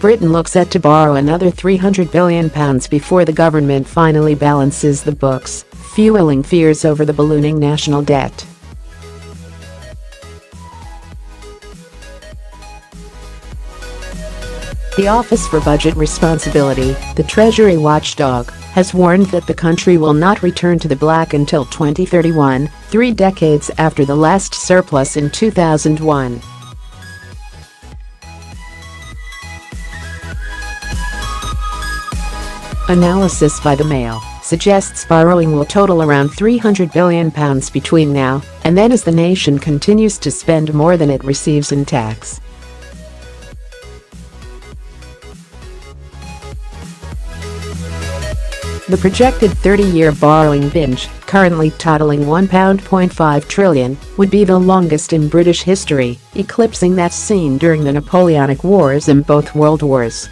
Britain looks set to borrow another £300 billion before the government finally balances the books, fueling fears over the ballooning national debt. The Office for Budget Responsibility, the Treasury watchdog, has warned that the country will not return to the black until 2031, 3 decades after the last surplus in 2001. Analysis by the Mail suggests borrowing will total around £300 billion between now and then as the nation continues to spend more than it receives in tax. The projected 30-year borrowing binge, currently totaling £1.5 trillion, would be the longest in British history, eclipsing that seen during the Napoleonic Wars and both World Wars.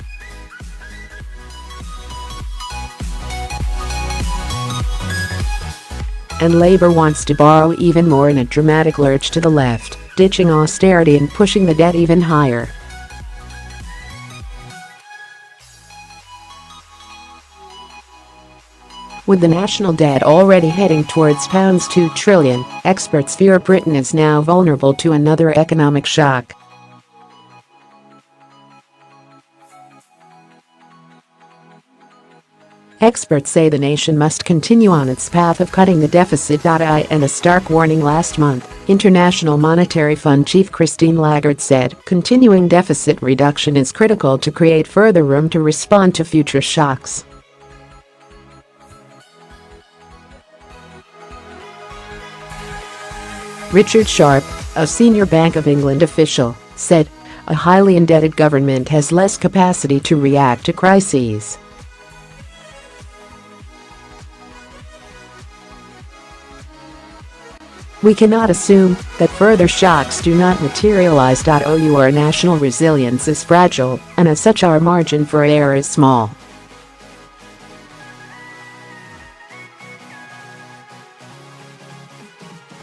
And Labour wants to borrow even more in a dramatic lurch to the left, ditching austerity and pushing the debt even higher. With the national debt already heading towards £2 trillion, experts fear Britain is now vulnerable to another economic shock. Experts say the nation must continue on its path of cutting the deficit.I and a stark warning last month, International Monetary Fund Chief Christine Lagarde said, continuing deficit reduction is critical to create further room to respond to future shocks. Richard Sharp, a senior Bank of England official, said, a highly indebted government has less capacity to react to crises. We cannot assume that further shocks do not materialise. Our national resilience is fragile, and as such our margin for error is small.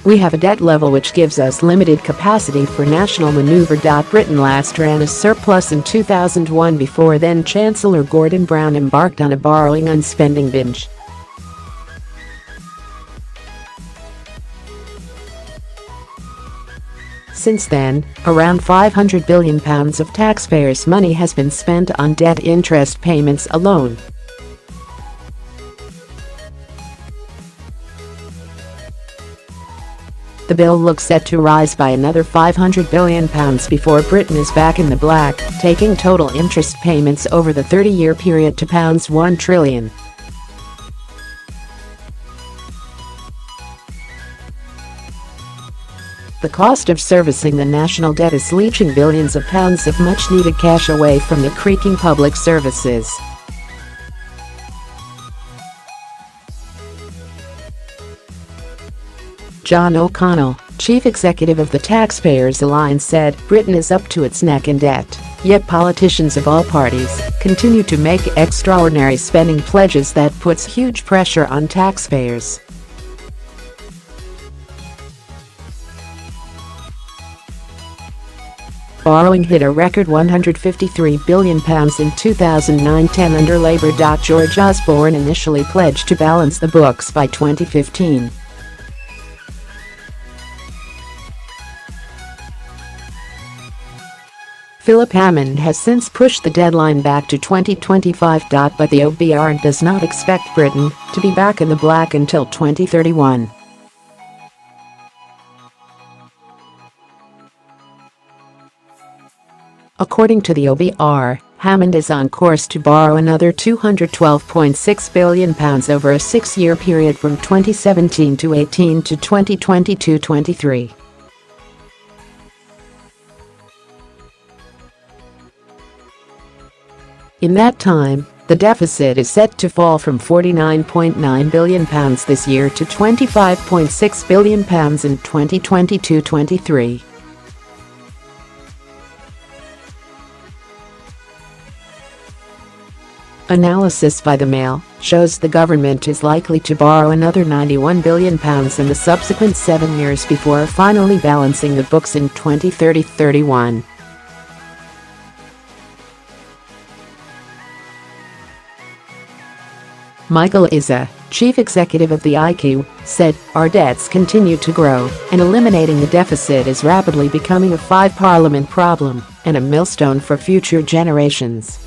We have a debt level which gives us limited capacity for national manoeuvre. Britain last ran a surplus in 2001 before then-Chancellor Gordon Brown embarked on a borrowing and spending binge. Since then, around £500 billion of taxpayers' money has been spent on debt interest payments alone. The bill looks set to rise by another £500 billion before Britain is back in the black, taking total interest payments over the 30-year period to £1 trillion. The cost of servicing the national debt is leeching billions of pounds of much-needed cash away from the creaking public services. John O'Connell, chief executive of the Taxpayers Alliance, said Britain is up to its neck in debt, yet politicians of all parties continue to make extraordinary spending pledges that puts huge pressure on taxpayers. Borrowing hit a record £153 billion in 2009-10 under Labour.George Osborne initially pledged to balance the books by 2015. Philip Hammond has since pushed the deadline back to 2025. But the OBR does not expect Britain to be back in the black until 2031. According to the OBR, Hammond is on course to borrow another £212.6 billion over a 6-year period from 2017-18 to 2022-23. In that time, the deficit is set to fall from £49.9 billion this year to £25.6 billion in 2022-23. Analysis by the Mail shows the government is likely to borrow another £91 billion in the subsequent 7 years before finally balancing the books in 2030-31. Michael Izza, chief executive of the ICAEW, said, "Our debts continue to grow, and eliminating the deficit is rapidly becoming a five-parliament problem and a millstone for future generations."